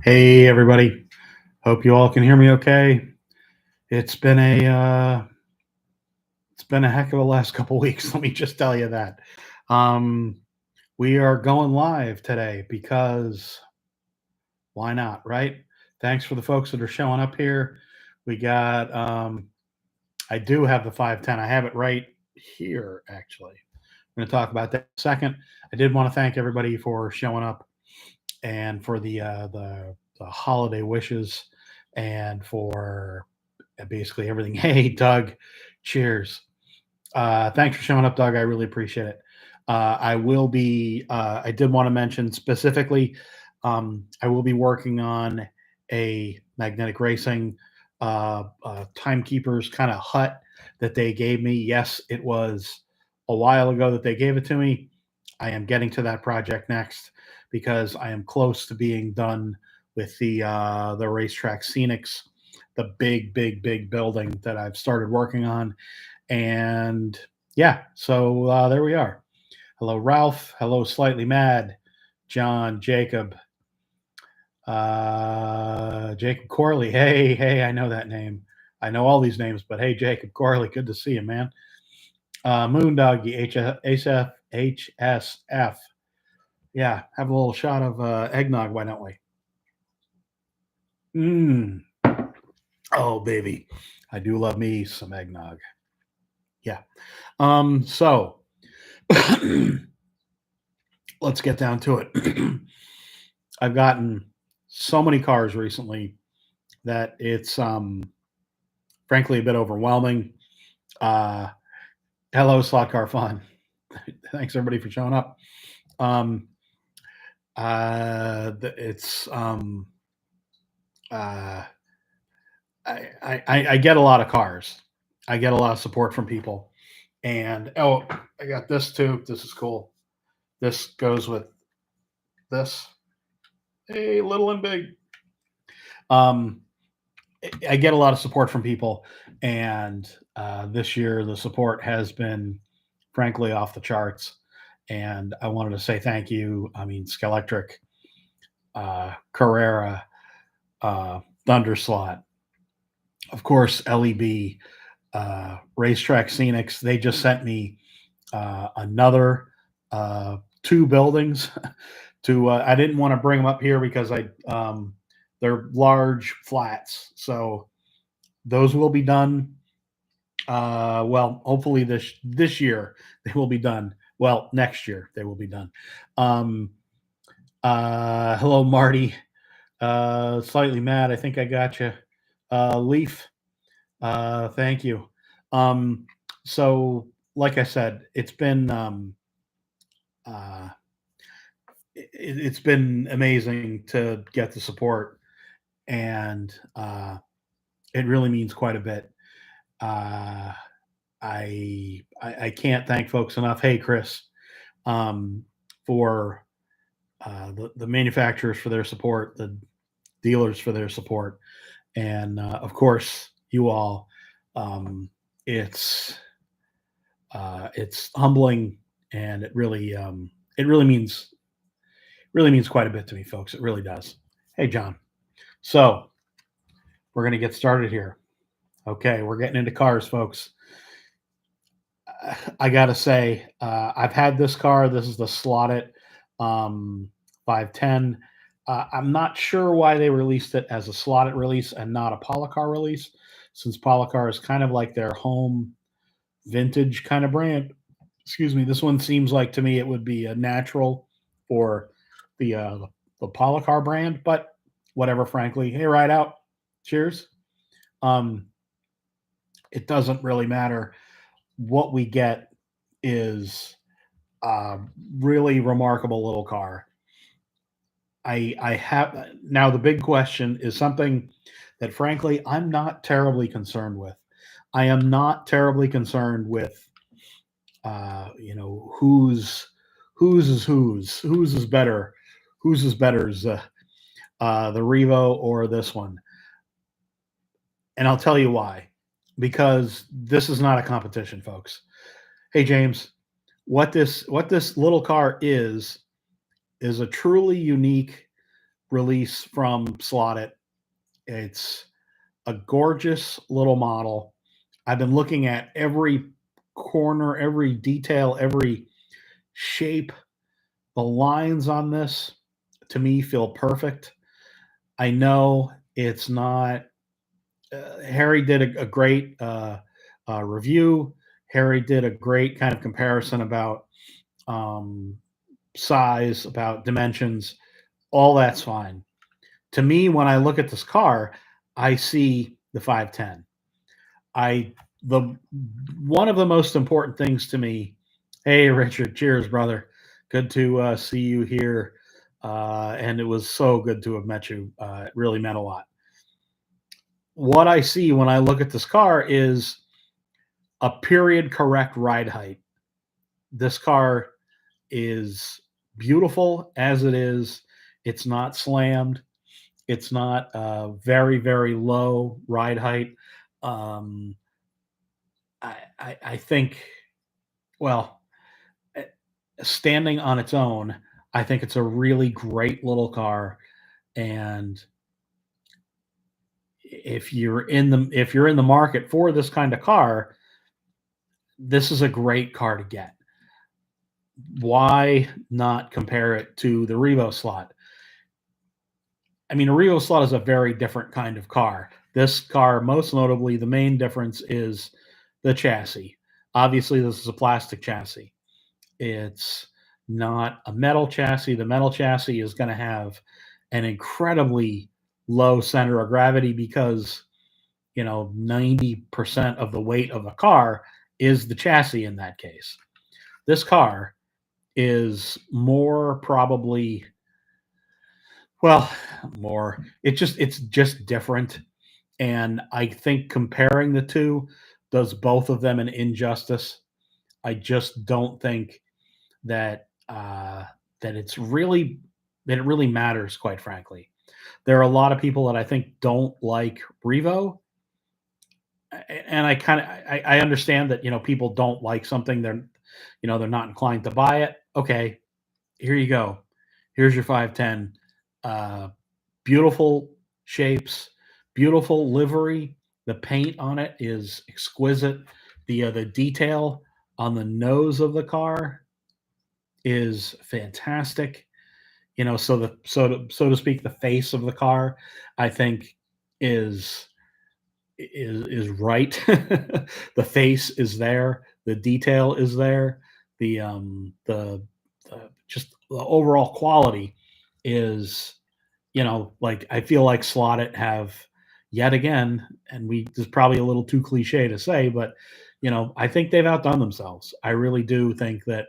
Hey everybody. Hope you all can hear me okay. It's been a heck of a last couple weeks, let me just tell you that. Um we are going live today because why not, right? Thanks for the folks that are showing up here. We got I do have the 510. I have it right here actually. I'm going to talk about that in a second. I did want to thank everybody for showing up and for the holiday wishes and for basically everything. Hey, Doug, cheers. Thanks for showing up, Doug. I really appreciate it. I will be. I did want to mention specifically. I will be working on a magnetic racing timekeepers kind of hut that they gave me. Yes, it was a while ago that they gave it to me. I am getting to that project next because I am close to being done with the racetrack scenics, the big building that I've started working on, and yeah, so there we are. Hello, Ralph. Hello, Slightly Mad, John, Jacob, Jacob Corley. Hey, I know that name. I know all these names, but hey, Jacob Corley, good to see you, man. Moondoggy, HSF. Yeah, have a little shot of eggnog, why don't we? Mmm. Oh, baby. I do love me some eggnog. Yeah. So let's get down to it. I've gotten so many cars recently that it's frankly a bit overwhelming. Uh Hello, Slot Car Fun. Thanks everybody for showing up. Um it's uh I get a lot of cars. I get a lot of support from people. And oh, I got this too. This is cool. This goes with this. Hey, little and big. Um, I get a lot of support from people, and this year the support has been, frankly, off the charts. And I wanted to say thank you. I mean, Scalextric, Carrera, Thunderslot, of course, LEB, Racetrack Scenics. They just sent me another two buildings to. I didn't want to bring them up here because they're large flats, so those will be done. Well, hopefully this year they will be done. Well, next year they will be done. Um, Hello, Marty. Slightly mad. I think I got you. Leaf. Thank you. So, like I said, uh, it's been amazing to get the support, and it really means quite a bit. Uh, I can't thank folks enough. Hey, Chris, um, for the manufacturers for their support, the dealers for their support, and of course you all. Um, it's it's humbling, and it really means quite a bit to me, folks. It really does. Hey, John. So we're gonna get started here. Okay, we're getting into cars, folks. I gotta say, I've had this car. This is the Slot.it 510. I'm not sure why they released it as a Slot.it release and not a Polycar release, since Polycar is kind of like their home vintage kind of brand. Excuse me. This one seems like to me it would be a natural for the Polycar brand, but whatever. Frankly, hey, ride out. Cheers. Um, it doesn't really matter. What we get is a really remarkable little car. I have now the big question is something that frankly I'm not terribly concerned with. I am not terribly concerned with whose is better, whose is better is the Revo or this one, and I'll tell you why. Because this is not a competition, folks. Hey James, what this little car is a truly unique release from Slot.it. It's a gorgeous little model. I've been looking at every corner, every detail, every shape. The lines on this, to me, feel perfect. I know it's not. Harry did a great review. Harry did a great kind of comparison about um, size, about dimensions. All that's fine. To me, when I look at this car, I see the 510. I the One of the most important things to me. Hey, Richard, cheers, brother. Good to see you here, and it was so good to have met you. It really meant a lot. What I see when I look at this car is a period correct ride height. This car is beautiful as it is. It's not slammed. It's not very, very low ride height. Um, I think, well, eh, standing on its own, I think it's a really great little car. And if you're in the market for this kind of car, this is a great car to get. Why not compare it to the Revo Slot? I mean, a Revo Slot is a very different kind of car. This car, most notably, the main difference is the chassis. Obviously, this is a plastic chassis. It's not a metal chassis. The metal chassis is going to have an incredibly low center of gravity because, 90% of the weight of the car is the chassis in that case. This car is more probably, well, more. It's just different. And I think comparing the two does both of them an injustice. I just don't think that that it really matters, quite frankly. There are a lot of people that I think don't like Revo, and I understand that people don't like something, they're not inclined to buy it. Okay, here you go. Here's your 510. Uh, Beautiful shapes, beautiful livery. The paint on it is exquisite. The detail on the nose of the car is fantastic. So to speak, the face of the car, I think, is is right. The face is there. The detail is there. The just the overall quality is, like, I feel like Slot.it have yet again, and this is probably a little too cliche to say, but I think they've outdone themselves. I really do think that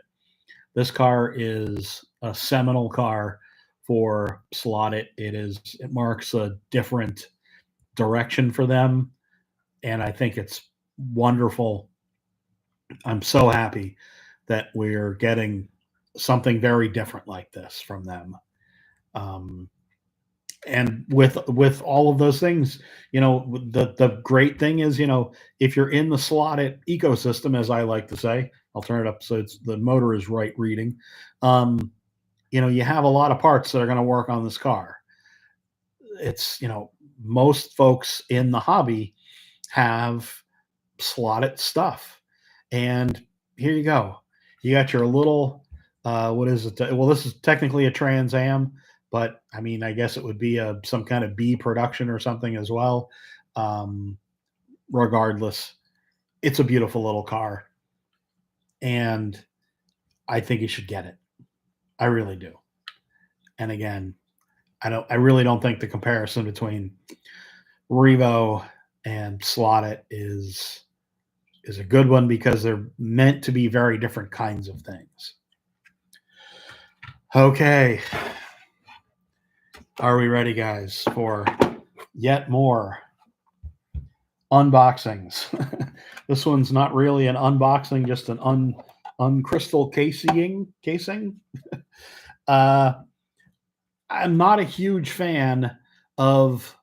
this car is a seminal car for Slot.it. It marks a different direction for them, and I think it's wonderful. I'm so happy that we're getting something very different like this from them. Um, and with all of those things, the great thing is, if you're in the Slot.it ecosystem, as I like to say, I'll turn it up so the motor is right reading. You have a lot of parts that are going to work on this car. It's, most folks in the hobby have Slot.it stuff, and here you go. You got your little, what is it? Well, this is technically a Trans Am, but I mean, I guess it would be some kind of B production or something as well. Um, Regardless, it's a beautiful little car, and I think you should get it. I really do. And again, I really don't think the comparison between Revo and Slot.it is a good one because they're meant to be very different kinds of things. Okay. Are we ready, guys, for yet more unboxings? This one's not really an unboxing, just an uncrystal casing. I'm not a huge fan of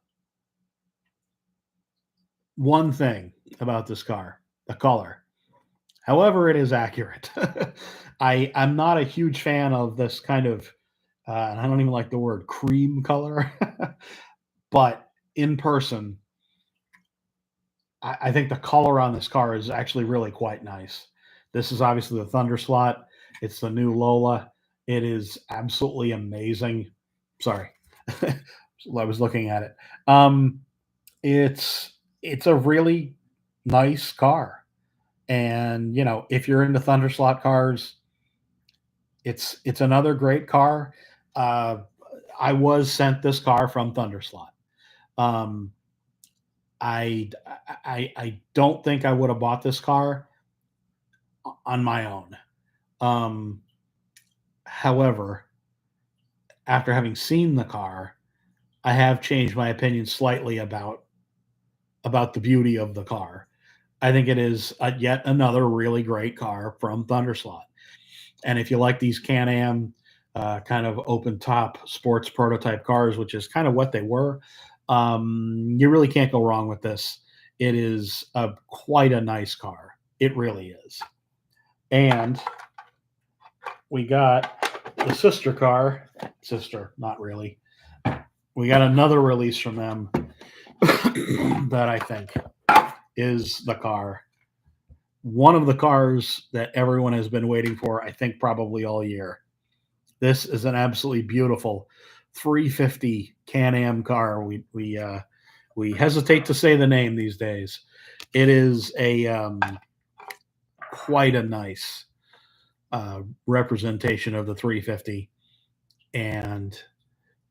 one thing about this car, the color. However, it is accurate. I'm not a huge fan of this kind of and I don't even like the word cream color, but in person, I think the color on this car is actually really quite nice. This is obviously the Thunderslot. It's the new Lola. It is absolutely amazing. Sorry, I was looking at it. Um, it's a really nice car, and if you're into Thunderslot cars, it's another great car. Uh, I was sent this car from Thunderslot. Um, I don't think I would have bought this car on my own. Um, However, after having seen the car, I have changed my opinion slightly about the beauty of the car. I think it is yet another really great car from Thunderslot. And if you like these Can-Am kind of open top sports prototype cars, which is kind of what they were, you really can't go wrong with this. It is quite a nice car. It really is. And we got the sister car. Sister, not really. We got another release from them that I think is the car. One of the cars that everyone has been waiting for, I think, probably all year. This is an absolutely beautiful 350 Can-Am car. We hesitate to say the name these days. It is a quite a nice representation of the 350, and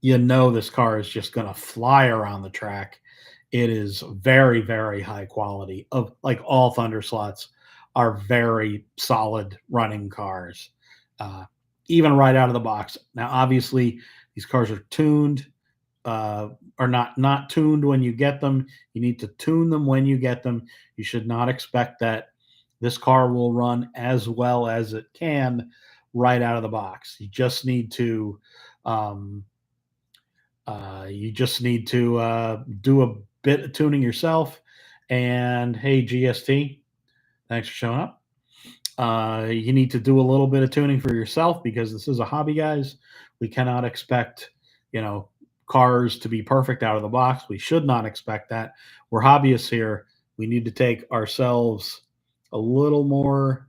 this car is just going to fly around the track. It is very, very high quality. Of like all Thunderslots are very solid running cars, even right out of the box. Now, obviously, these cars are tuned, are not tuned when you get them. You need to tune them when you get them. You should not expect that this car will run as well as it can right out of the box. Um, you just need to do a bit of tuning yourself. And hey, GST, thanks for showing up. You need to do a little bit of tuning for yourself because this is a hobby, guys. We cannot expect, cars to be perfect out of the box. We should not expect that. We're hobbyists here. We need to take ourselves a little more,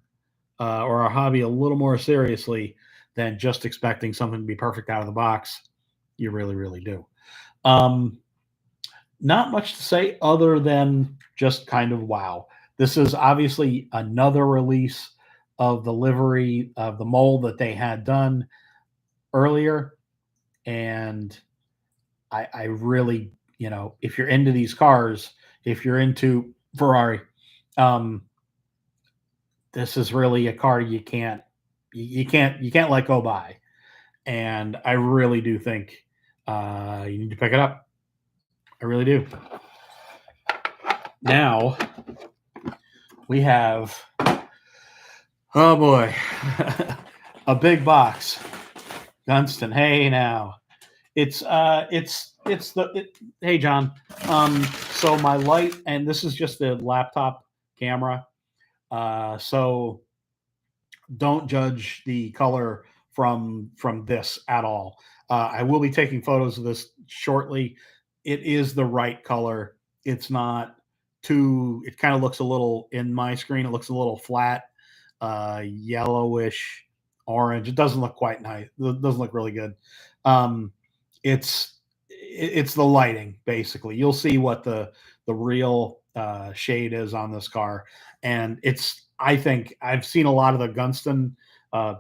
or our hobby a little more seriously than just expecting something to be perfect out of the box. You really, really do. Not much to say other than just kind of wow. This is obviously another release of the livery of the mold that they had done earlier. And I really, if you're into these cars, if you're into Ferrari, this is really a car you can't let go by. And I really do think you need to pick it up. I really do. Now we have, oh boy, a big box. Gunston, hey now, hey John. So my light, and this is just a laptop camera. So don't judge the color from this at all. I will be taking photos of this shortly. It is the right color. It's not too. It kind of looks a little in my screen. It looks a little flat, yellowish orange. It doesn't look quite nice. It doesn't look really good. It's the lighting basically. You'll see what the real shade is on this car, and I think I've seen a lot of the Gunston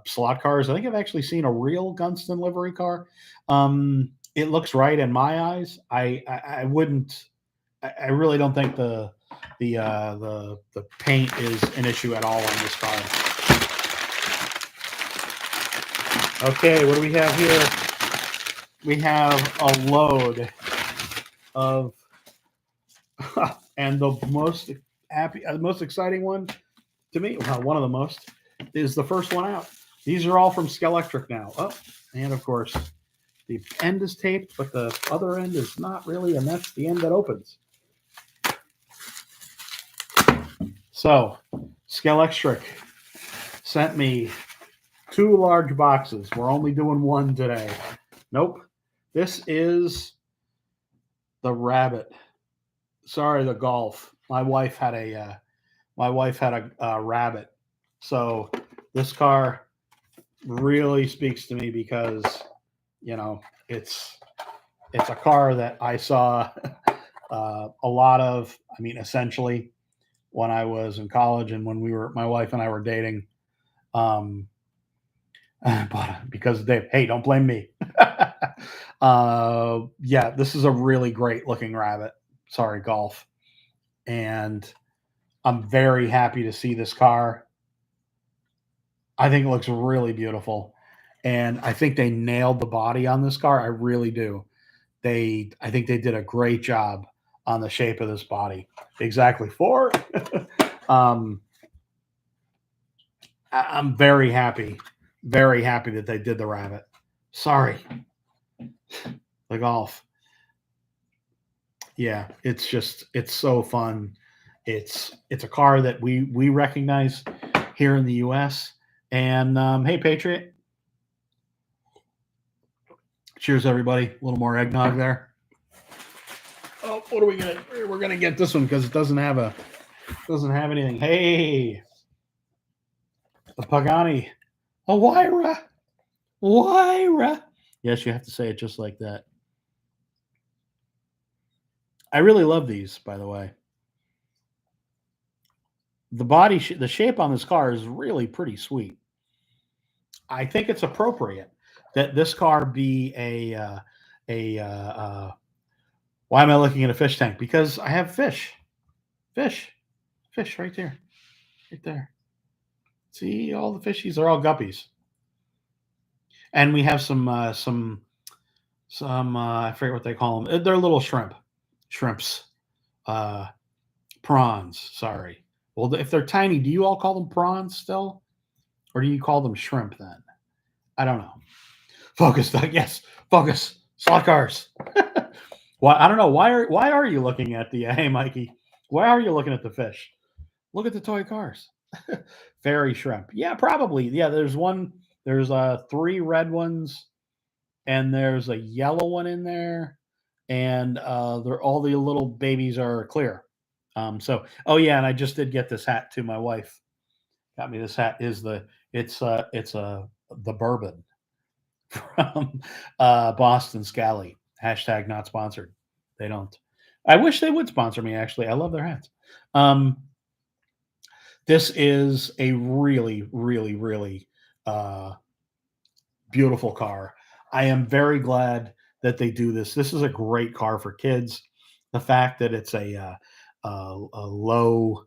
slot cars. I think I've actually seen a real Gunston livery car. It looks right in my eyes. I wouldn't. I really don't think the paint is an issue at all on this car. Okay, what do we have here? We have a load of, and the most exciting one to me, well, one of the most, is the first one out. These are all from Scalextric now. Oh, and of course, the end is taped, but the other end is not really, and that's the end that opens. So, Scalextric sent me 2 large boxes. We're only doing one today. Nope. This is the Rabbit. Sorry, the Golf. My wife had a Rabbit. So this car really speaks to me because you know it's it's a car that I saw a lot of. I mean, essentially when I was in college and when my wife and I were dating. Um, but because they, hey, don't blame me. Yeah, this is a really great looking Rabbit. Sorry, Golf, and I'm very happy to see this car. I think it looks really beautiful, and I think they nailed the body on this car. I really do. I think they did a great job on the shape of this body. Exactly four. um, I'm very happy that they did the Rabbit. Sorry, the Golf. Yeah, it's so fun. It's a car that we recognize here in the U.S. And hey, Patriot, cheers, everybody. A little more eggnog there. Oh, what are we gonna? We're gonna get this one because it doesn't have anything. Hey, the Pagani, a Wyra. Yes, you have to say it just like that. I really love these, by the way. The shape on this car is really pretty sweet. I think it's appropriate that this car be a why am I looking at a fish tank? Because I have fish, fish right there, right there. See all the fishies? They're all guppies, and we have some I forget what they call them. They're little shrimps, uh, prawns. Sorry. Well, if they're tiny, do you all call them prawns still, or do you call them shrimp then? I don't know. Focus, Doug. Yes, focus. Slot cars. Why? I don't know. Why are you looking at the? Hey, Mikey. Why are you looking at the fish? Look at the toy cars. Fairy shrimp. Yeah, probably. Yeah, there's one. There's three red ones, and there's a yellow one in there, and they're all the little babies are clear. Oh yeah, and I just did get this hat too. My wife got me this hat. Is the it's the bourbon from Boston Scally. Hashtag not sponsored. They don't. I wish they would sponsor me. Actually, I love their hats. Um, this is a really uh, beautiful car. I am very glad that they do this. This is a great car for kids. The fact that it's a low,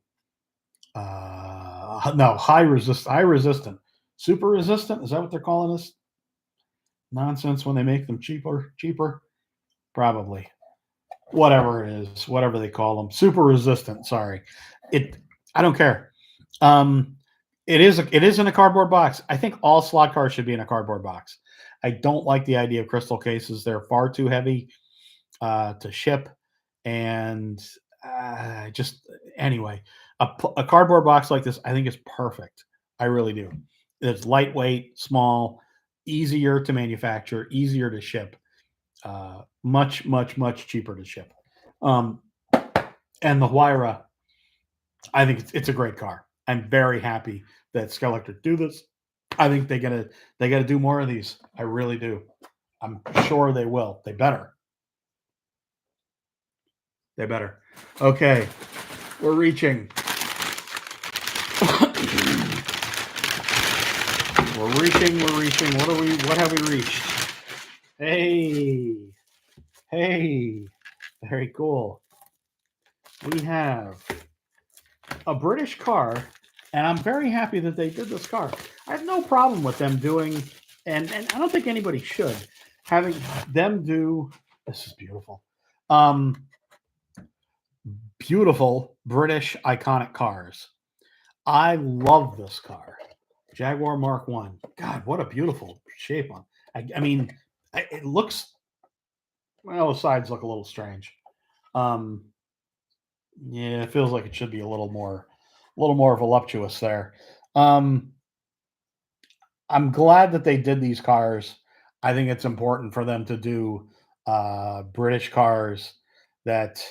no, high resistant, super resistant. Is that what they're calling this nonsense when they make them cheaper? Probably. Whatever it is, whatever they call them, super resistant. Sorry, it. I don't care. Um, it is in a cardboard box. I think all slot cars should be in a cardboard box. I don't like the idea of crystal cases. They're far too heavy to ship, and just anyway, a cardboard box like this, I think is perfect. I really do. It's lightweight, small, easier to manufacture, easier to ship, much cheaper to ship. Um, and the Huayra, I think it's a great car. I'm very happy that Scalextric do this. I think they gotta do more of these. I really do. I'm sure they will. They better. They better. Okay, we're reaching. We're reaching. We're reaching. What are we? What have we reached? Hey, hey, very cool. We have a British car, and I'm very happy that they did this car. I have no problem with them doing, and I don't think anybody should having them do. This is beautiful. Um, Beautiful British iconic cars. I love this car, Jaguar Mark One. God, what a beautiful shape on. I mean, it looks. Well, the sides look a little strange. Um, yeah, it feels like it should be a little more voluptuous there. Um, I'm glad that they did these cars. I think it's important for them to do British cars that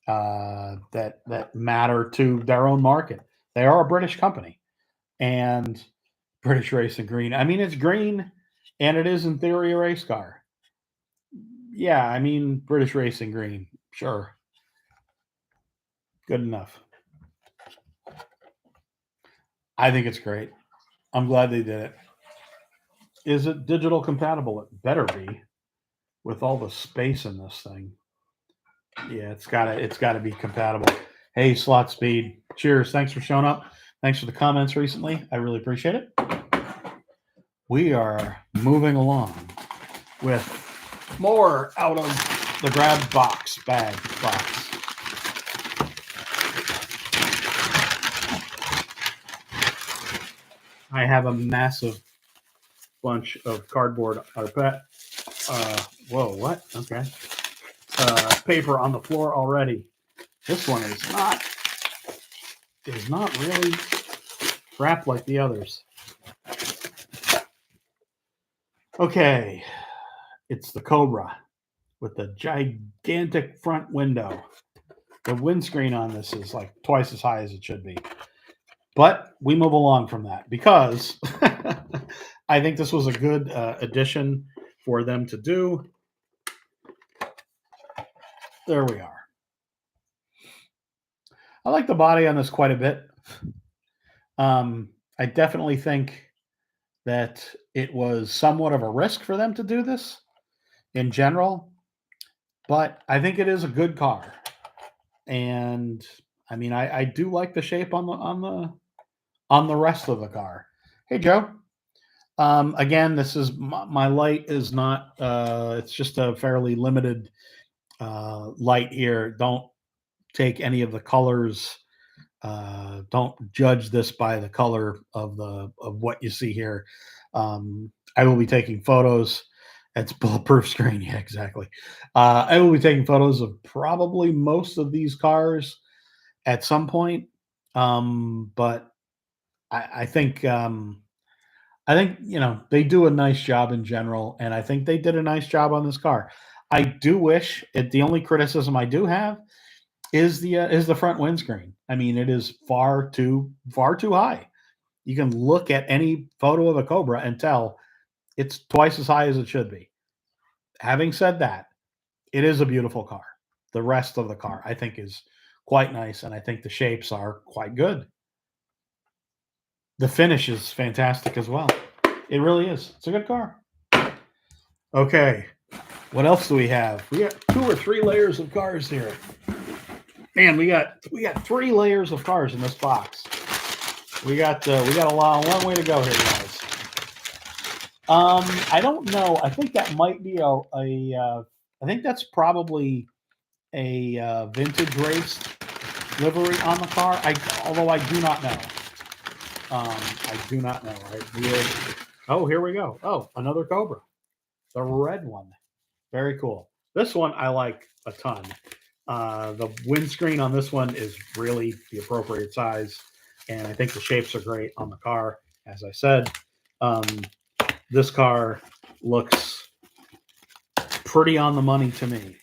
that matter to their own market. They are a British company, and British Racing Green. I mean, it's green, and it is in theory a race car. Yeah, I mean, British Racing Green, sure, good enough. I think it's great. I'm glad they did it. Is it digital compatible? It better be with all the space in this thing. Yeah, it's gotta be compatible. Hey, Slot Speed. Cheers. Thanks for showing up. Thanks for the comments recently. I really appreciate it. We are moving along with more out of the grab bag box. I have a massive bunch of cardboard or whoa, what? Okay. Paper on the floor already. This one is not really wrapped like the others. Okay, it's the Cobra with the gigantic front window. The windscreen on this is like twice as high as it should be. But we move along from that because I think this was a good addition for them to do. There we are. I like the body on this quite a bit. I definitely think that it was somewhat of a risk for them to do this in general, but I think it is a good car. And I mean, I do like the shape on the rest of the car. Hey, Joe. Again, this is my light is not. It's just a fairly limited light here. Don't take any of the colors. Don't judge this by the color of what you see here. I will be taking photos. It's bulletproof screen. Yeah, exactly. I will be taking photos of probably most of these cars at some point. But I think they do a nice job in general, and I think they did a nice job on this car. I do wish the only criticism I do have is the front windscreen. I mean, it is far too high. You can look at any photo of a Cobra and tell it's twice as high as it should be. Having said that, it is a beautiful car. The rest of the car, I think, is quite nice, and I think the shapes are quite good. The finish is fantastic as well. It really is. It's a good car. Okay. What else do we have? We got 2 or 3 layers of cars here. Man, we got 3 layers of cars in this box. We got a long way to go here, guys. I don't know. I think that might be I think that's probably a vintage race livery on the car. Although I do not know. I do not know. Oh, here we go. Oh, another Cobra, the red one. Very cool. This one I like a ton. The windscreen on this one is really the appropriate size, and I think the shapes are great on the car. As I said, this car looks pretty on the money to me.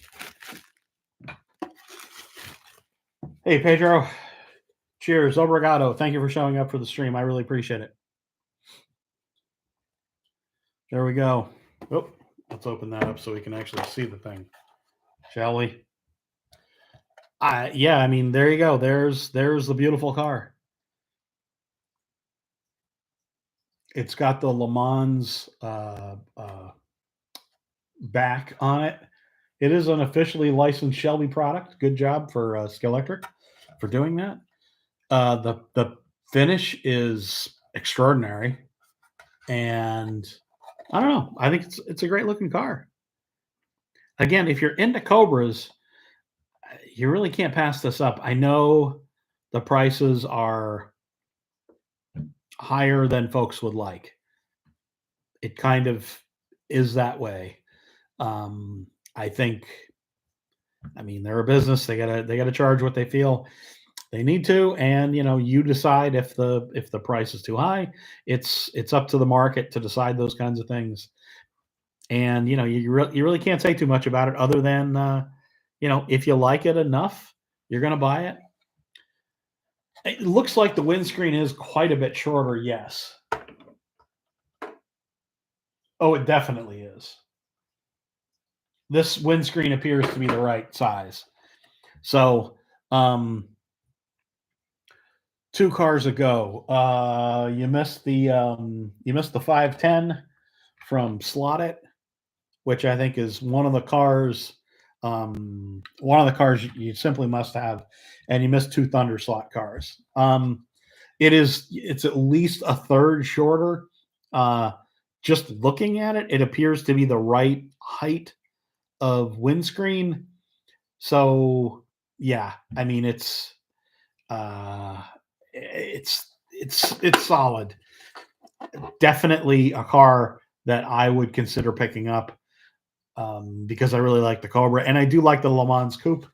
Hey, Pedro. Cheers. Obrigado. Thank you for showing up for the stream. I really appreciate it. There we go. Oh, let's open that up so we can actually see the thing. Shall we? Yeah, I mean, there you go. There's the beautiful car. It's got the Le Mans back on it. It is an officially licensed Shelby product. Good job for Scalextric for doing that. The finish is extraordinary, and I don't know. I think it's a great looking car. Again, if you're into Cobras, you really can't pass this up. I know the prices are higher than folks would like. It kind of is that way. I think, I mean, they're a business. They gotta charge what they feel they need to, and you decide if the price is too high. It's up to the market to decide those kinds of things. And you really can't say too much about it other than if you like it enough, you're going to buy it. It looks like the windscreen is quite a bit shorter. Yes. Oh, it definitely is. This windscreen appears to be the right size. So, two cars ago, you missed the 510 from Slot.it, which I think is one of the cars you simply must have, and you missed two Thunderslot cars. It's at least a third shorter. Uh, just looking at it, it appears to be the right height of windscreen. So yeah, I mean uh, it's solid. Definitely a car that I would consider picking up because I really like the Cobra and I do like the Le Mans Coupe,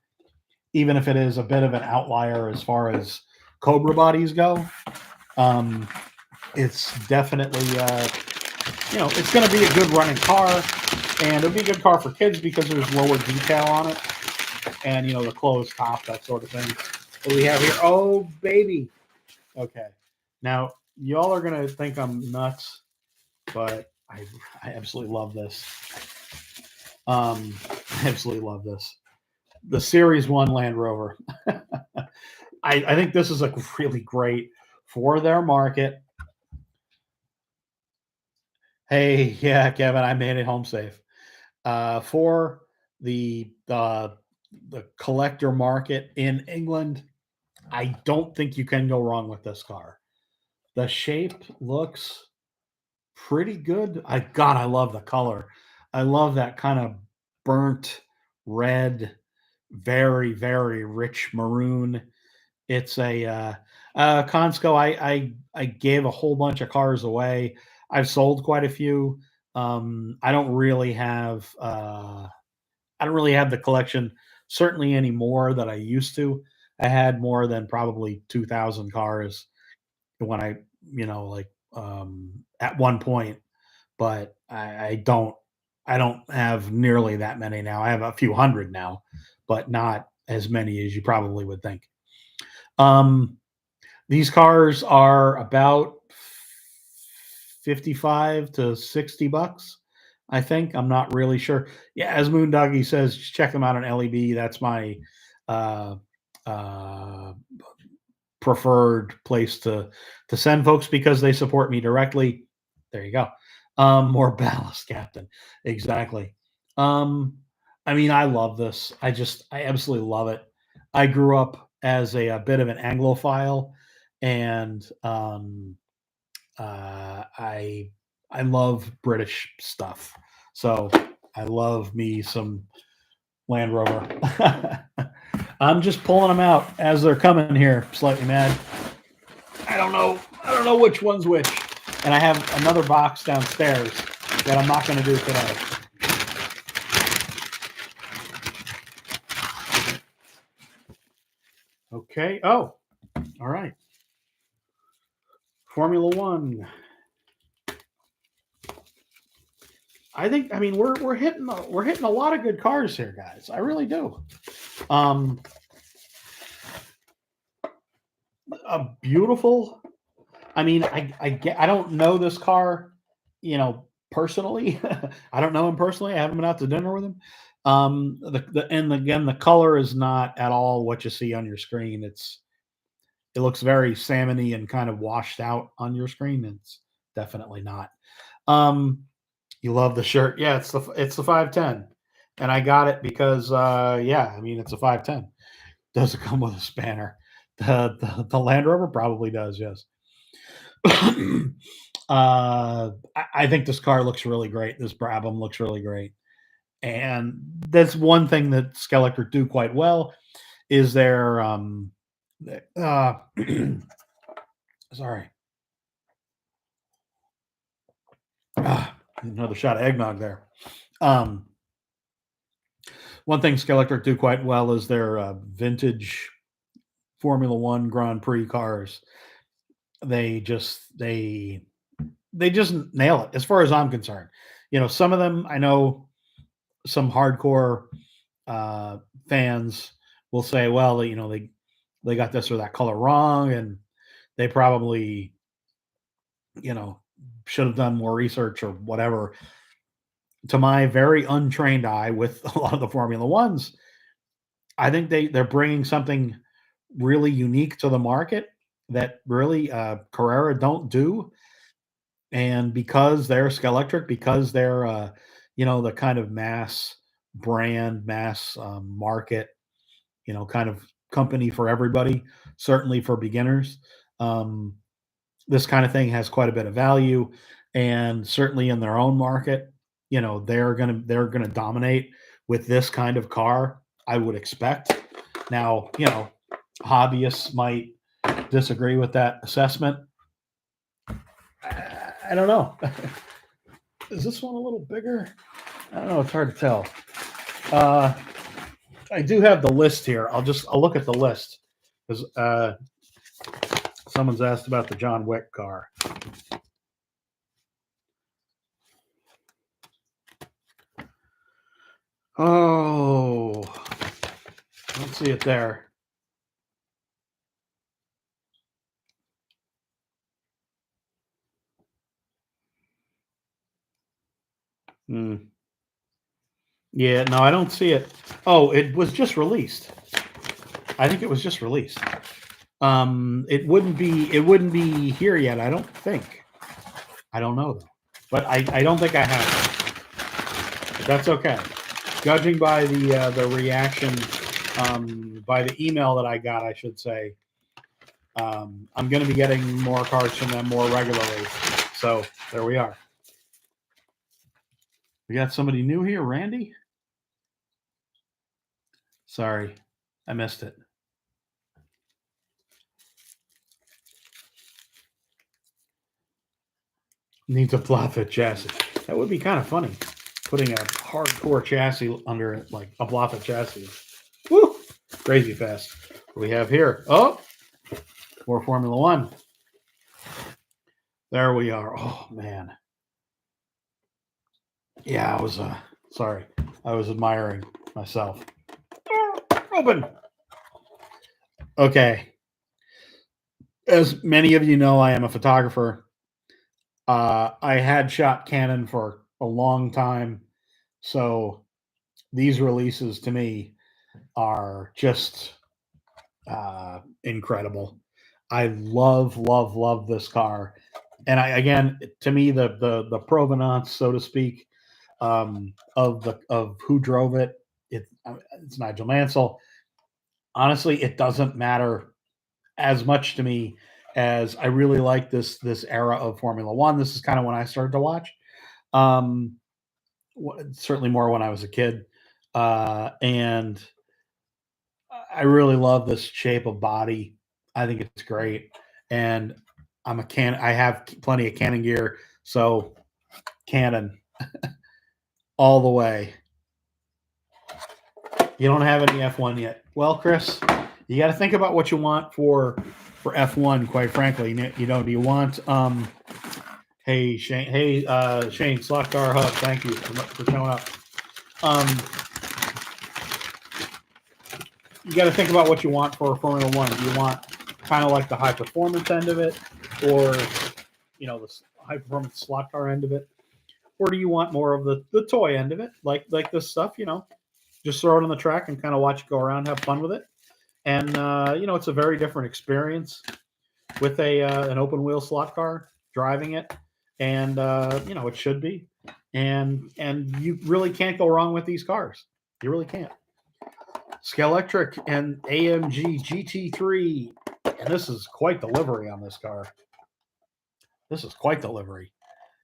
even if it is a bit of an outlier as far as Cobra bodies go. It's definitely it's going to be a good running car, and it'll be a good car for kids because there's lower detail on it, and the closed top, that sort of thing. What we have here, oh baby. Okay, now y'all are going to think I'm nuts, but I absolutely love this. I absolutely love this. The Series 1 Land Rover. I think this is like really great for their market. Hey, yeah, Kevin, I made it home safe. For the collector market in England, I don't think you can go wrong with this car. The shape looks pretty good. I love the color. I love that kind of burnt red, very, very rich maroon. It's a Consco. I gave a whole bunch of cars away. I've sold quite a few. I don't really have the collection certainly anymore that I used to. I had more than probably 2,000 cars when I at one point, but I don't have nearly that many now. I have a few hundred now, but not as many as you probably would think. Um, these cars are about 55 to 60 bucks. I think. I'm not really sure. Yeah, as Moondoggy says, just check them out on LEB. That's my uh, uh, preferred place to send folks because they support me directly. There you go. More ballast, Captain. Exactly. Um, I mean, I love this. I absolutely love it. I grew up as a bit of an Anglophile, and I love British stuff. So I love me some Land Rover. I'm just pulling them out as they're coming here. Slightly mad. I don't know. I don't know which one's which. And I have another box downstairs that I'm not going to do today. Okay. Oh, all right. Formula One. I mean we're hitting a lot of good cars here, guys. I really do. Um, a beautiful. I mean, I don't know this car, personally. I don't know him personally. I haven't been out to dinner with him. And again, the color is not at all what you see on your screen. It looks very salmony and kind of washed out on your screen. It's definitely not. You love the shirt. Yeah, it's the 510. And I got it because yeah, I mean it's a 510. Does it come with a spanner? The Land Rover probably does, yes. I think this car looks really great. This Brabham looks really great. And that's one thing that Scalextric do quite well is their uh sorry. Another shot of eggnog there. Um One thing Scalextric do quite well is their vintage Formula One Grand Prix cars. They just nail it as far as I'm concerned. some of them I know some hardcore uh, fans will say, well, they got this or that color wrong, and they probably you know should have done more research or whatever. To my very untrained eye, with a lot of the Formula Ones, I think they're bringing something really unique to the market that really Carrera don't do. And because they're Scalextric, because they're the kind of mass brand, mass market, kind of company for everybody, certainly for beginners. Um, this kind of thing has quite a bit of value, and certainly in their own market, they're gonna dominate with this kind of car. I would expect. Now, hobbyists might disagree with that assessment. I don't know. Is this one a little bigger? I don't know. It's hard to tell. Uh, I do have the list here. I'll look at the list because someone's asked about the John Wick car. Oh, I don't see it there. Hmm. Yeah, no, I don't see it. Oh, it was just released. I think it was just released. It wouldn't be here yet. I don't think. I don't know though, but I don't think I have it. But that's okay. Judging by the reaction, by the email that I got, I should say, I'm going to be getting more cards from them more regularly. So there we are. We got somebody new here, Randy. Sorry, I missed it. Needs a flat fit chassis. That would be kind of funny. Putting a hardcore chassis under it, like a Bluffett chassis. Woo! Crazy fast. What do we have here? Oh, more Formula One. There we are. Oh man. Yeah, I was sorry. I was admiring myself. Open. Okay. As many of you know, I am a photographer. I had shot Canon for a long time, so these releases to me are just incredible. I love, love, love this car, and again, to me, the provenance, so to speak, of who drove it. It's Nigel Mansell. Honestly, it doesn't matter as much to me as I really like this era of Formula One. This is kind of when I started to watch. Um, Certainly more when I was a kid, and I really love this shape of body. I think it's great, and I have plenty of Canon gear, so Canon all the way. You don't have any F1 yet. Well, Chris, you got to think about what you want for F1. Quite frankly, do you want Hey Shane, Shane, Slot Car Hub, thank you for showing up. You got to think about what you want for Formula One. Do you want kind of like the high performance end of it, or the high performance slot car end of it, or do you want more of the toy end of it, like this stuff? Just throw it on the track and kind of watch it go around, have fun with it, and it's a very different experience with an open wheel slot car driving it, and it should be, and you really can't go wrong with these cars. You really can't. Scalextric and AMG GT3, and this is quite the livery on this car. This is quite the livery.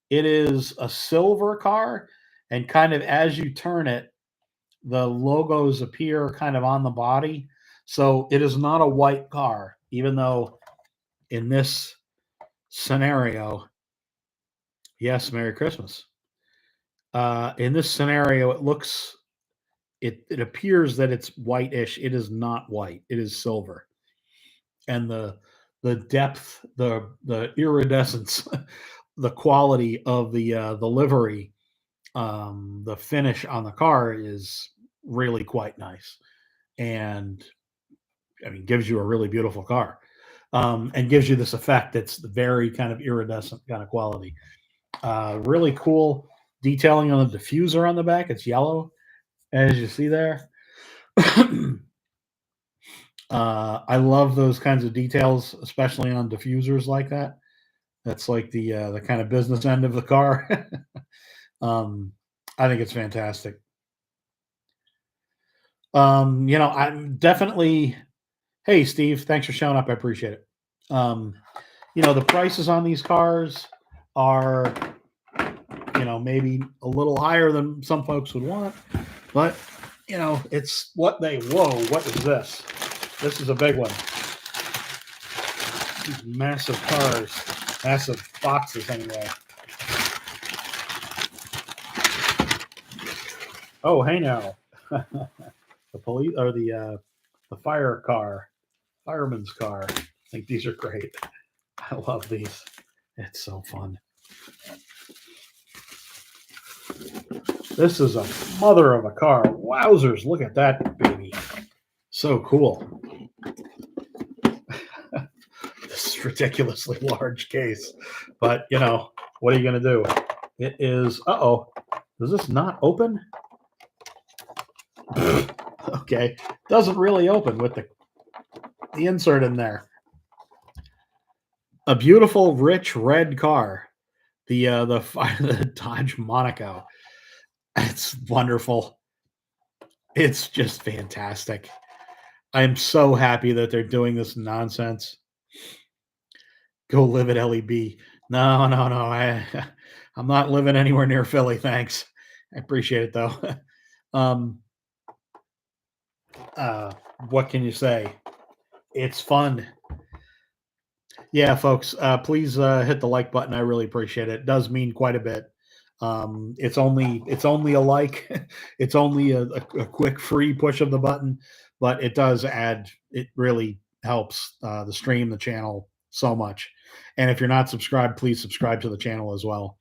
It is a silver car, and kind of as you turn it, the logos appear kind of on the body. So it is not a white car, even though in this scenario, yes, Merry Christmas. In this scenario, it appears that it's whitish. It is not white. It is silver, and the depth, the iridescence, the quality of the livery The finish on the car is really quite nice, and I mean, gives you a really beautiful car, and gives you this effect that's very kind of iridescent kind of quality. Really cool detailing on the diffuser on the back. It's yellow, as you see there. I love those kinds of details, especially on diffusers like that. That's like the kind of business end of the car. I think it's fantastic. I'm definitely. Hey, Steve, thanks for showing up. I appreciate it. Um, the prices on these cars are, maybe a little higher than some folks would want, but it's what they. Whoa, what is this? This is a big one. These massive cars, massive boxes, anyway. Oh, hey now, the police or the fire car, fireman's car. I think these are great. I love these. It's so fun. This is a mother of a car. Wowzers! Look at that baby. So cool. This is ridiculously large case, but what are you gonna do? It is. Uh-oh. Does this not open? Okay, doesn't really open with the insert in there. A beautiful, rich red car. The Dodge Monaco. It's wonderful. It's just fantastic. I am so happy that they're doing this nonsense. Go live at LEB. No, no, no. I'm not living anywhere near Philly. Thanks. I appreciate it though. um, what can you say? It's fun. Yeah, folks, please hit the like button. I really appreciate it. It does mean quite a bit. It's only a like. It's only a quick free push of the button, but it does add. It really helps the stream, the channel so much. And if you're not subscribed, please subscribe to the channel as well.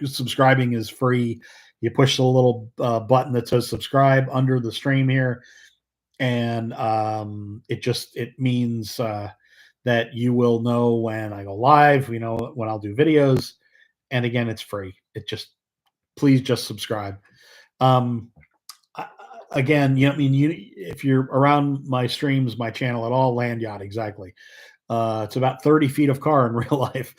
Subscribing is free. You push the little button that says subscribe under the stream here, and it means that you will know when I go live. When I'll do videos, and again, it's free. Please just subscribe. Um, Again, if you're around my streams, my channel at all, Land Yacht, exactly. It's about 30 feet of car in real life.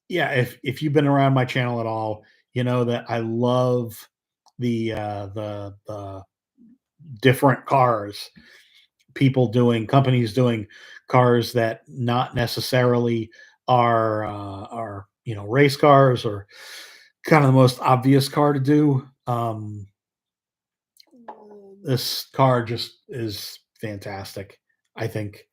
Yeah, if you've been around my channel at all, you know that I love the different cars, companies doing cars that not necessarily are race cars or kind of the most obvious car to do. This car just is fantastic. I think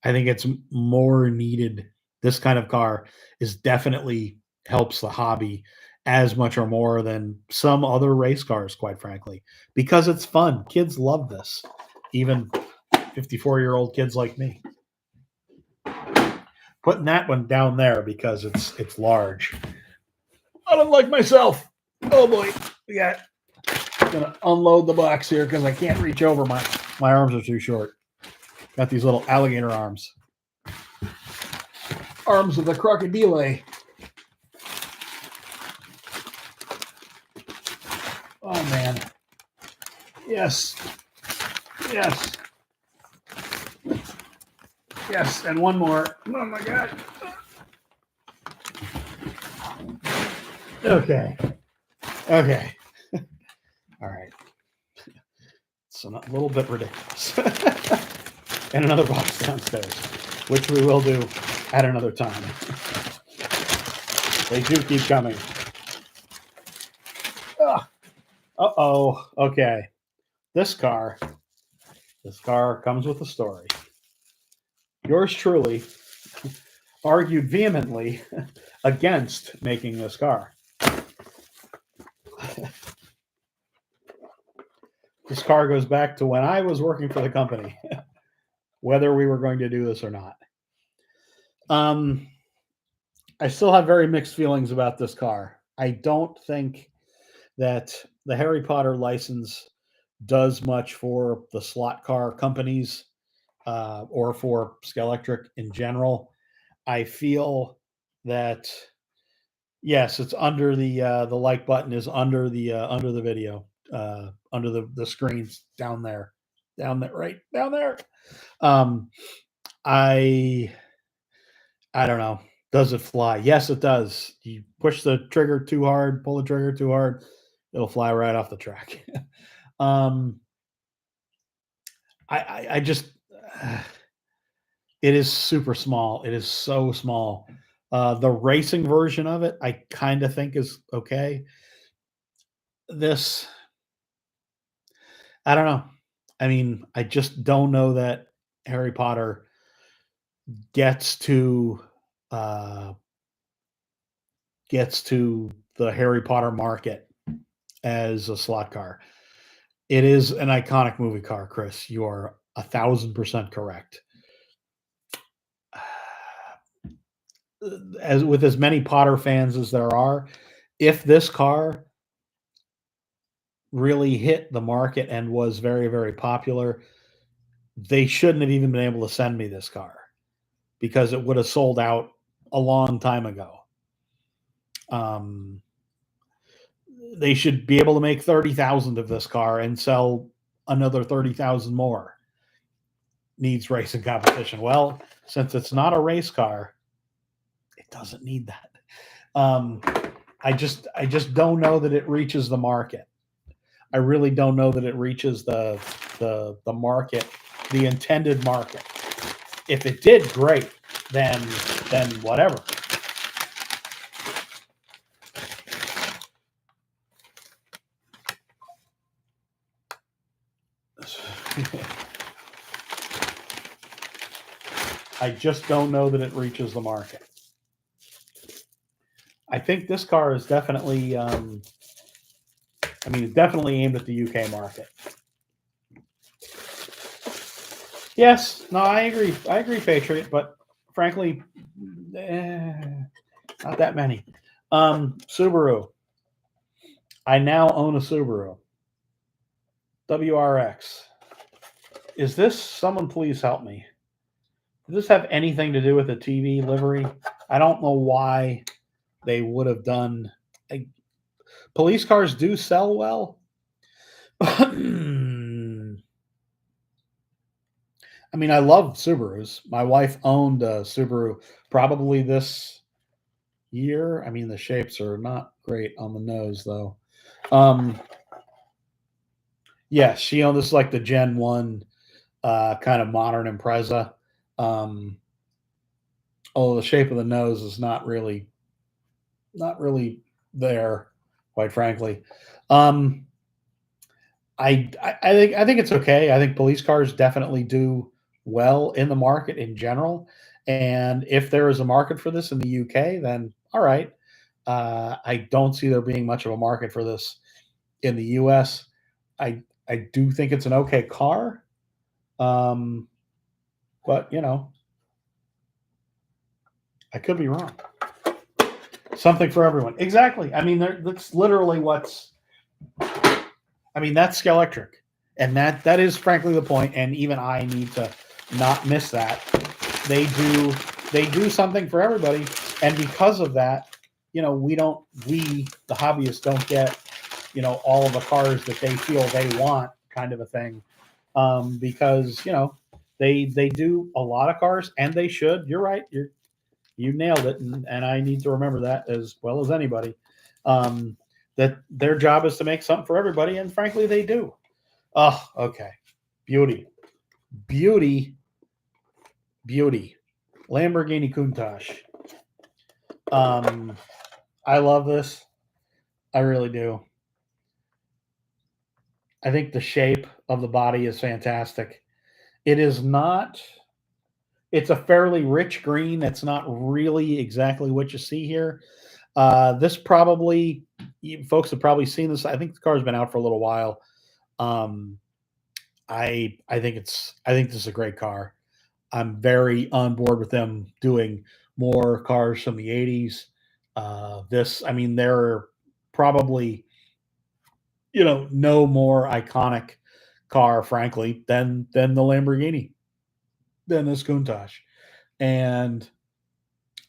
it's more needed. This kind of car is definitely helps the hobby as much or more than some other race cars, quite frankly, because it's fun. Kids love this, even 54-year-old kids like me. Putting that one down there because it's large. I don't like myself. Oh boy, yeah. Gonna unload the box here because I can't reach over. My arms are too short. Got these little alligator arms. Arms of the crocodile. Oh man. Yes. Yes. Yes, and one more. Oh my god. Okay. Okay. All right. It's a little bit ridiculous. And another box downstairs, which we will do at another time. They do keep coming. Uh-oh. Okay. This car comes with a story. Yours truly argued vehemently against making this car. This car goes back to when I was working for the company, whether we were going to do this or not. I still have very mixed feelings about this car. I don't think that the Harry Potter license does much for the slot car companies or for Scalextric in general. I feel that yes, it's under the like button is under the video, under the screens down there, right down there. Um, I I don't know. Does it fly? Yes, it does. You push the trigger too hard, pull the trigger too hard, it'll fly right off the track. um, I just it is super small. It is so small. The racing version of it, I kind of think is okay. This, I don't know. I mean, I just don't know that Harry Potter gets to uh, gets to the Harry Potter market as a slot car. It is an iconic movie car, Chris. You are 1,000% correct. As with as many Potter fans as there are, if this car really hit the market and was very, very popular, they shouldn't have even been able to send me this car because it would have sold out a long time ago. Um, they should be able to make 30,000 of this car and sell another 30,000 more. Needs racing competition. Well, since it's not a race car, it doesn't need that. Um, I just don't know that it reaches the market. I really don't know that it reaches the market, the intended market. If it did, great. Then whatever. I just don't know that it reaches the market. I think this car is definitely, it's definitely aimed at the UK market. Yes, no, I agree. I agree, Patriot, but frankly, not that many. Subaru. I now own a Subaru WRX. Is this someone? Please help me. Does this have anything to do with the TV livery? I don't know why they would have done. Police cars do sell well. I mean, I love Subarus. My wife owned a Subaru probably this year. I mean, the shapes are not great on the nose, though. Yeah, she owned this like the Gen 1 kind of modern Impreza. Although the shape of the nose is not really there, quite frankly. Um, I think it's okay. I think police cars definitely do well in the market in general, and if there is a market for this in the UK, then all right. I don't see there being much of a market for this in the US. I do think it's an okay car, um, but I could be wrong. Something for everyone, exactly. I mean, that's literally what's. I mean, that's Scalextric, and that is frankly the point. And even I need to not miss that. They do something for everybody, and because of that, we the hobbyists don't get all of the cars that they feel they want, kind of a thing, because they do a lot of cars, and they should. You're right. You nailed it, and I need to remember that as well as anybody. That their job is to make something for everybody, and frankly, they do. Oh, okay. Beauty, beauty, beauty. Lamborghini Countach. I love this. I really do. I think the shape of the body is fantastic. It is not. It's a fairly rich green. It's not really exactly what you see here. This probably, folks have probably seen this. I think the car's been out for a little while. Um, I think this is a great car. I'm very on board with them doing more cars from the 80s. I mean, there are probably, no more iconic car, frankly, than the Lamborghini, than this Countach. And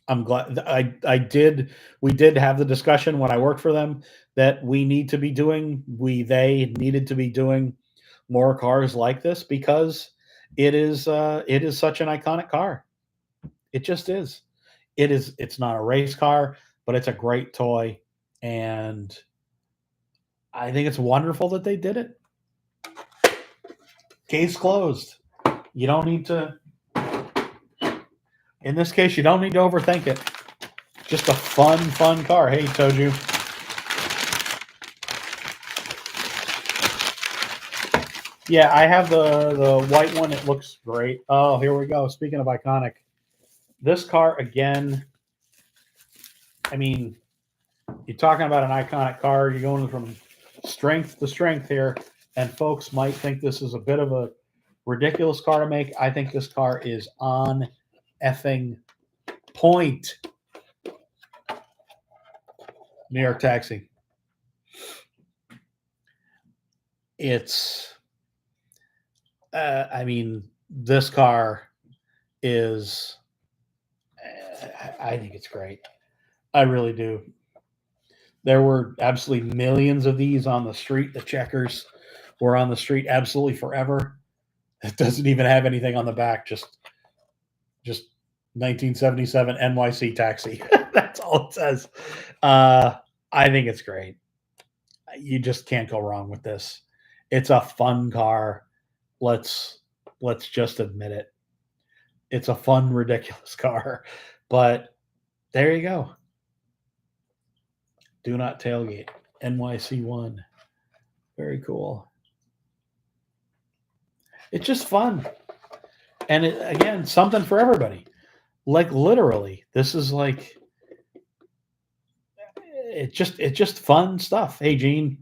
I'm glad we did have the discussion when I worked for them that they needed to be doing more cars like this because it is such an iconic car. It just is. It's not a race car, but it's a great toy, and I think it's wonderful that they did it. Case closed. You don't need to In this case, you don't need to overthink it. Just a fun car. Hey, Toju. Yeah, I have the white one. It looks great. Oh, here we go. Speaking of iconic, this car again. I mean, you're talking about an iconic car. You're going from strength to strength here, and folks might think this is a bit of a ridiculous car to make. I think this car is on effing point. New York Taxi. It's, I mean, this car is, I think it's great. I really do. There were absolutely millions of these on the street. The Checkers were on the street absolutely forever. It doesn't even have anything on the back. Just 1977 NYC Taxi. That's all it says. I think it's great. You just can't go wrong with this. It's a fun car. Let's just admit it. It's a fun, ridiculous car. But there you go. Do not tailgate. NYC1. Very cool. It's just fun. And again, something for everybody. Like literally, this is like it's just fun stuff. Hey, Gene.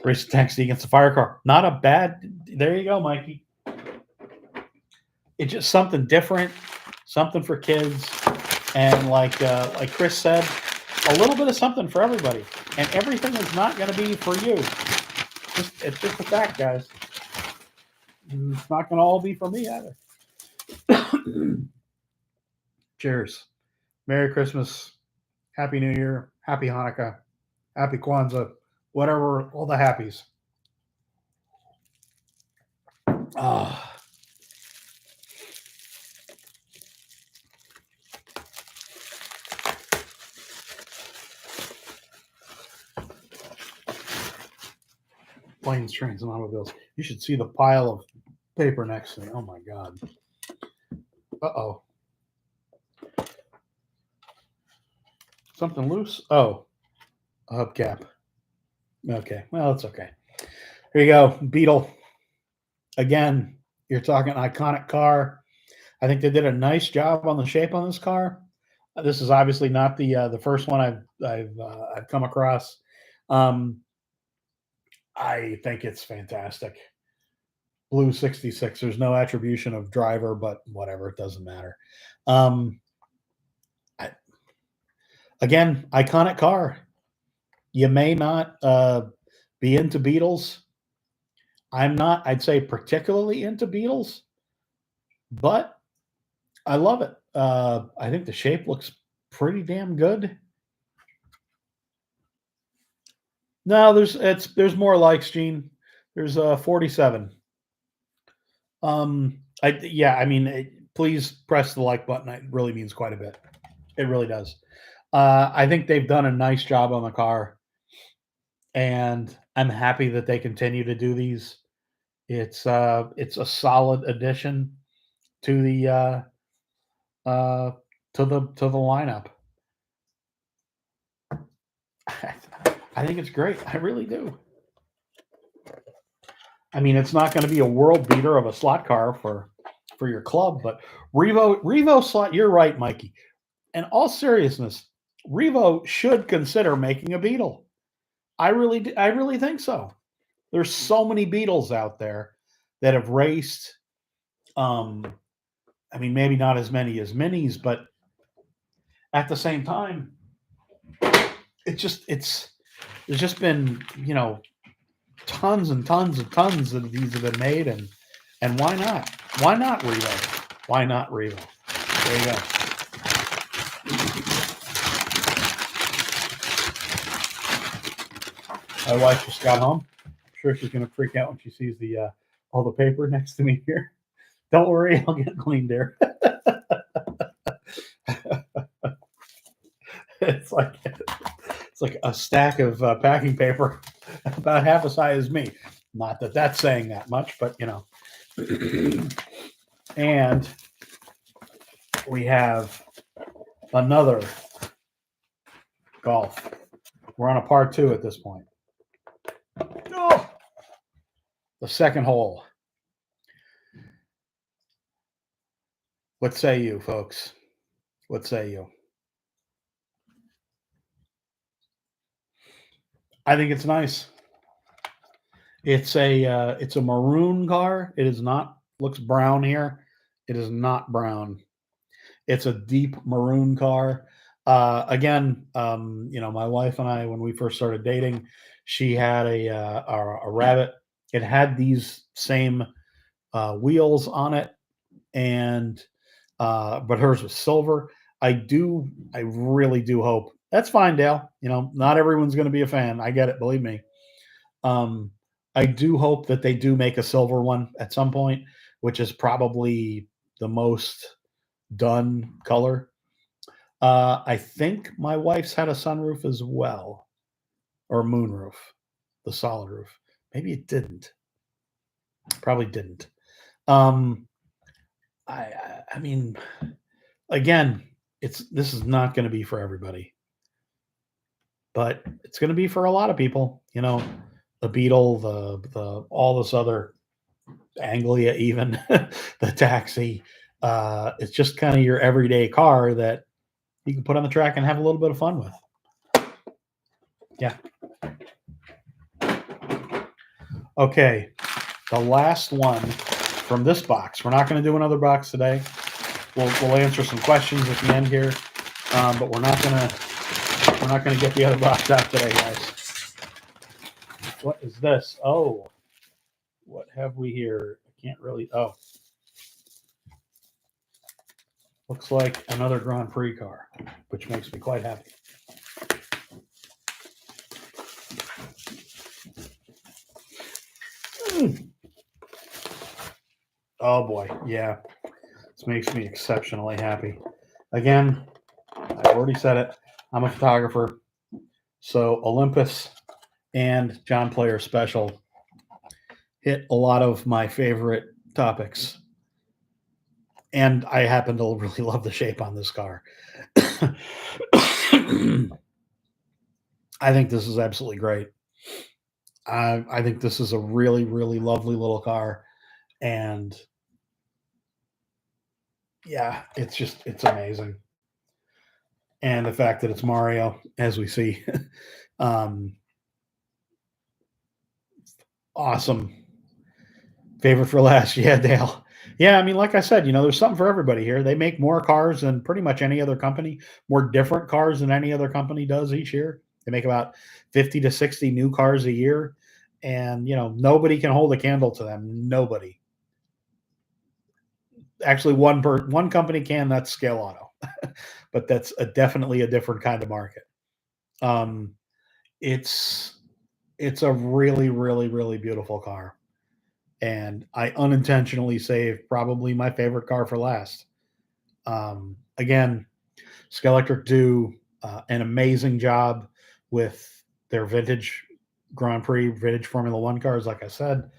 Race taxi against a fire car. Not a bad. There you go, Mikey. It's just something different, something for kids, and like Chris said, a little bit of something for everybody. And everything is not going to be for you. It's just a fact, guys. It's not going to all be for me either. Cheers. Merry Christmas. Happy New Year. Happy Hanukkah. Happy Kwanzaa. Whatever, all the happies. Planes, trains, and automobiles. You should see the pile of paper next to me. Oh my God. Uh-oh. Something loose? Oh, a hubcap. Okay, well, it's okay. Here you go, Beetle. Again, you're talking iconic car. I think they did a nice job on the shape on this car. This is obviously not the first one I've come across. I think it's fantastic. Blue 66. There's no attribution of driver, but whatever, it doesn't matter. Again, iconic car. You may not be into Beetles. I'm not, I'd say, particularly into Beetles, but I love it. I think the shape looks pretty damn good. No, there's more likes, Gene. There's 47. Please press the like button. It really means quite a bit. It really does. I think they've done a nice job on the car, and I'm happy that they continue to do these. It's a solid addition to the lineup. I think it's great. I really do. I mean, it's not going to be a world beater of a slot car for your club, but Revo slot. You're right, Mikey. In all seriousness, Revo should consider making a Beetle. I really think so. There's so many Beetles out there that have raced. I mean, maybe not as many as minis, but at the same time, there's just been, tons and tons and tons of these have been made, and why not? Why not Revo? Why not Revo? There you go. My wife just got home. I'm sure she's gonna freak out when she sees the all the paper next to me here. Don't worry, I'll get cleaned there. It's like a stack of packing paper about half as high as me. Not that that's saying that much, but and we have another golf. We're on a par 2 at this point. Oh! The second hole. What say you, folks? What say you? I think it's nice. It's a maroon car. It is not, looks brown here. It is not brown. It's a deep maroon car. Again, my wife and I, when we first started dating, she had a Rabbit. It had these same wheels on it, and but hers was silver. I really do hope. That's fine, Dale. Not everyone's going to be a fan. I get it. Believe me. I do hope that they do make a silver one at some point, which is probably the most done color. I think my wife's had a sunroof as well, or a moonroof, the solid roof. Maybe it didn't. Probably didn't. I mean, again, this is not going to be for everybody, but it's going to be for a lot of people. The Beetle, the all this other Anglia, even the Taxi. It's just kind of your everyday car that you can put on the track and have a little bit of fun with. Yeah. Okay, the last one from this box. We're not going to do another box today. We'll answer some questions at the end here, but we're not gonna get the other box out today, guys. What is this? Oh, what have we here? I can't really. Oh, looks like another Grand Prix car, which makes me quite happy. Oh boy, yeah. This makes me exceptionally happy. Again, I've already said it. I'm a photographer. So Olympus and John Player Special hit a lot of my favorite topics. And I happen to really love the shape on this car. I think this is absolutely great. I think this is a really, really lovely little car. And yeah, it's amazing. And the fact that it's Mario, as we see, awesome. Favorite for last. Yeah, Dale. Yeah, I mean, like I said, there's something for everybody here. They make more cars than pretty much any other company, more different cars than any other company does each year. They make about 50 to 60 new cars a year. And, nobody can hold a candle to them. Nobody. Actually, one company can, that's Scale Auto. But that's definitely a different kind of market. It's a really, really, really beautiful car. And I unintentionally saved probably my favorite car for last. Again, Scalextric do an amazing job with their vintage Grand Prix, vintage Formula One cars. Like I said,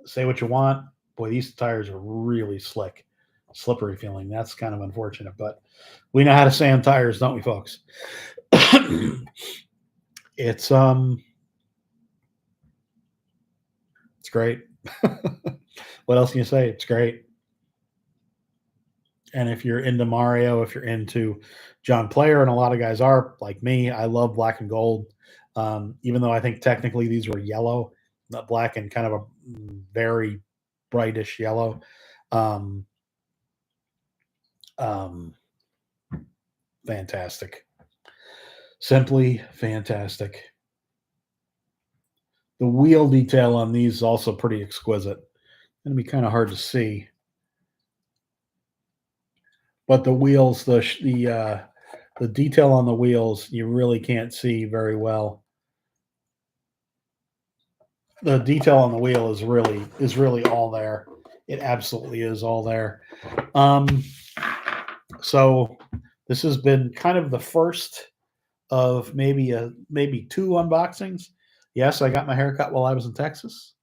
say what you want. Boy, these tires are really slick, slippery feeling. That's kind of unfortunate, but we know how to sand tires, don't we, folks? It's great. What else can you say? It's great. And if you're into Mario, if you're into John Player, and a lot of guys are like me, I love black and gold. Even though I think technically these were yellow, not black and kind of a very brightish yellow. Um, um, fantastic. Simply fantastic. The wheel detail on these is also pretty exquisite. It's going to be kind of hard to see, but the wheels, the detail on the wheels, you really can't see very well. The detail on the wheel is really all there. It absolutely is all there. Um, so this has been kind of the first of maybe two unboxings. Yes, I got my hair cut while I was in Texas.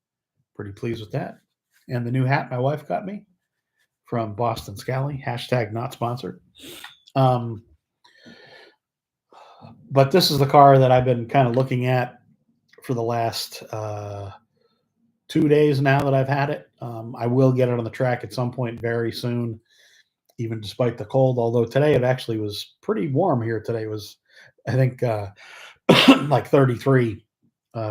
Pretty pleased with that. And the new hat my wife got me from Boston Scally, hashtag not sponsored. Um, but this is the car that I've been kind of looking at for the last 2 days now that I've had it. I will get it on the track at some point very soon, even despite the cold. Although today it actually was pretty warm here. Today it was, I think, like 33.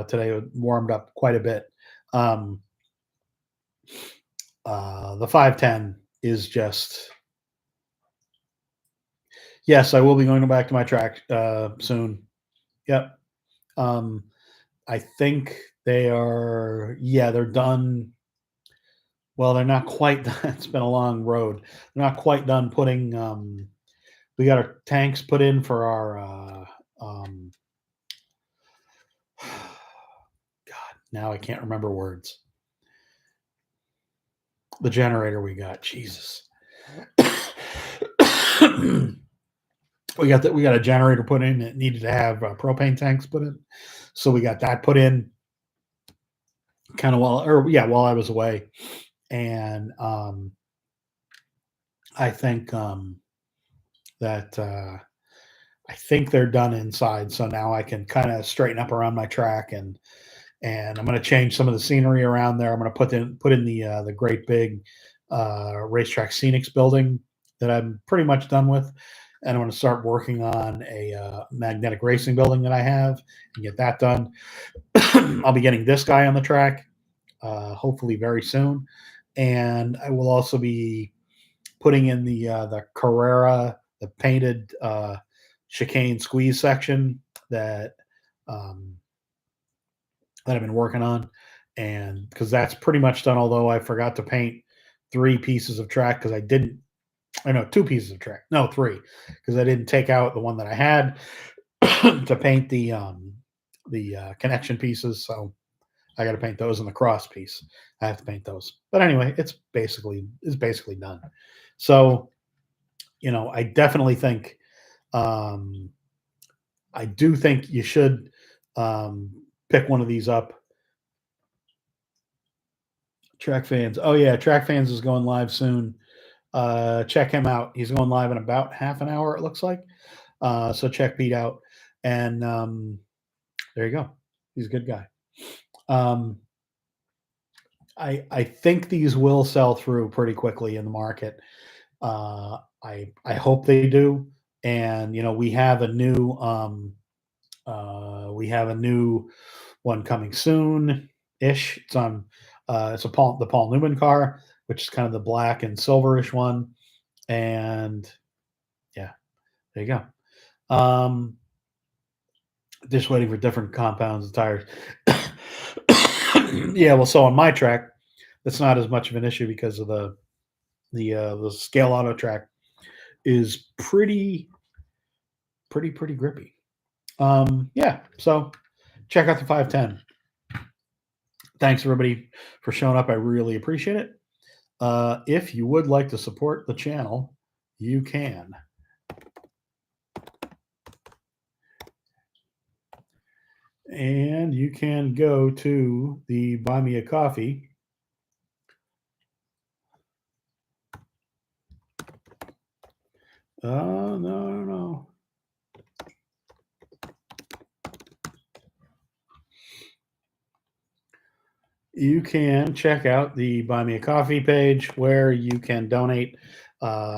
Today it warmed up quite a bit. The 510 is just. Yes, I will be going back to my track soon. Yep. I think they are. Yeah, they're done. Well, they're not quite done. It's been a long road. They're not quite done putting. We got our tanks put in for our. God, now I can't remember words. The generator we got, Jesus. We got a generator put in. It needed to have propane tanks put in, so we got that put in. Kind of while I was away, and I think that I think they're done inside. So now I can kind of straighten up around my track, and I'm going to change some of the scenery around there. I'm going to put in the great big racetrack scenics building that I'm pretty much done with, and I'm going to start working on a magnetic racing building that I have and get that done. I'll be getting this guy on the track hopefully very soon, and I will also be putting in the Carrera, the painted chicane squeeze section that I've been working on, and because that's pretty much done. Although I forgot to paint 3 pieces of track because I didn't. I know 2 pieces of track, no 3, because I didn't take out the one that I had to paint the connection pieces. So I got to paint those in the cross piece. I have to paint those. But anyway, it's basically done. So, I definitely think I do think you should pick one of these up. Track Fans. Oh yeah, Track Fans is going live soon. Check him out. He's going live in about half an hour, it looks like. So check Pete out. And there you go. He's a good guy. I think these will sell through pretty quickly in the market. I hope they do. And we have a new one coming soon ish. It's on it's the Paul Newman car, which is kind of the black and silverish one. And yeah, there you go. Just waiting for different compounds and tires. Yeah, well, so on my track, that's not as much of an issue because of the scale auto track is pretty grippy. Yeah, so check out the 510. Thanks everybody for showing up. I really appreciate it. If you would like to support the channel, you can. And you can go to the Buy Me a Coffee. No. You can check out the Buy Me a Coffee page where you can donate,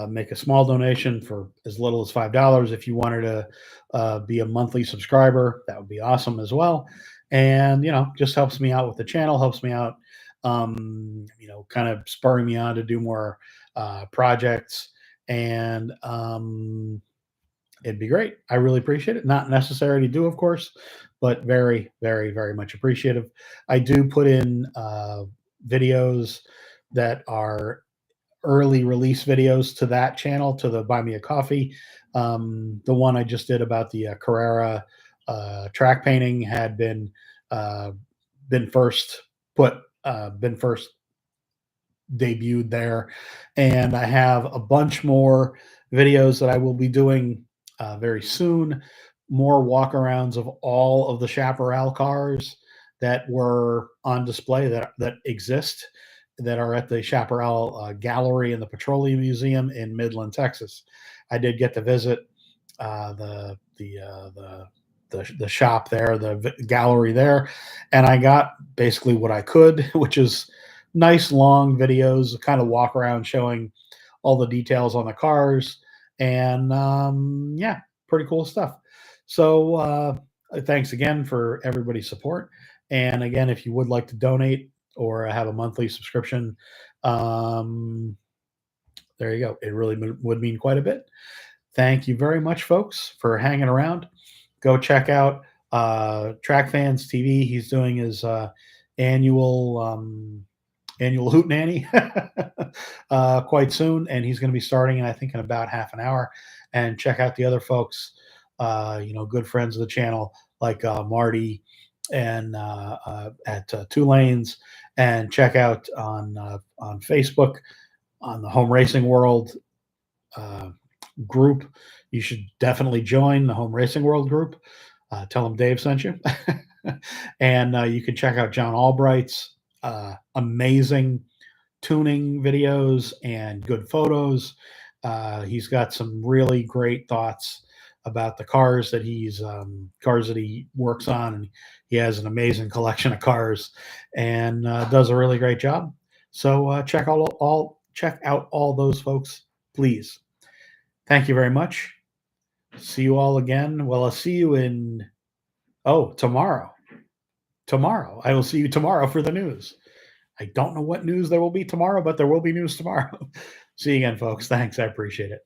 make a small donation for as little as $5. If you wanted to be a monthly subscriber, that would be awesome as well. And, just helps me out with the channel, helps me out kind of spurring me on to do more projects. And it'd be great. I really appreciate it. Not necessary to do, of course, but very, very, very much appreciative. I do put in videos that are early release videos to that channel, to the Buy Me a Coffee. The one I just did about the Carrera track painting had uh, been first been first debuted there, and I have a bunch more videos that I will be doing very soon. More walkarounds of all of the Chaparral cars that were on display that exist, that are at the Chaparral Gallery in the Petroleum Museum in Midland, Texas. I did get to visit the shop there, the gallery there, and I got basically what I could, which is nice long videos, kind of walk around showing all the details on the cars, and yeah, pretty cool stuff. So thanks again for everybody's support. And again, if you would like to donate or have a monthly subscription, um, there you go. It really would mean quite a bit. Thank you very much, folks, for hanging around. Go check out Track Fans TV. He's doing his annual annual Hootenanny quite soon, and he's going to be starting, I think, in about half an hour. And check out the other folks, good friends of the channel like Marty and at Two Lanes, and check out on Facebook on the Home Racing World uh, group. You should definitely join the Home Racing World group. Tell them Dave sent you. And you can check out John Albright's amazing tuning videos and good photos. He's got some really great thoughts about the cars that he works on, and he has an amazing collection of cars, and does a really great job. So check out all those folks, please. Thank you very much. See you all again. Well, I'll see you tomorrow. Tomorrow. I will see you tomorrow for the news. I don't know what news there will be tomorrow, but there will be news tomorrow. See you again, folks. Thanks. I appreciate it.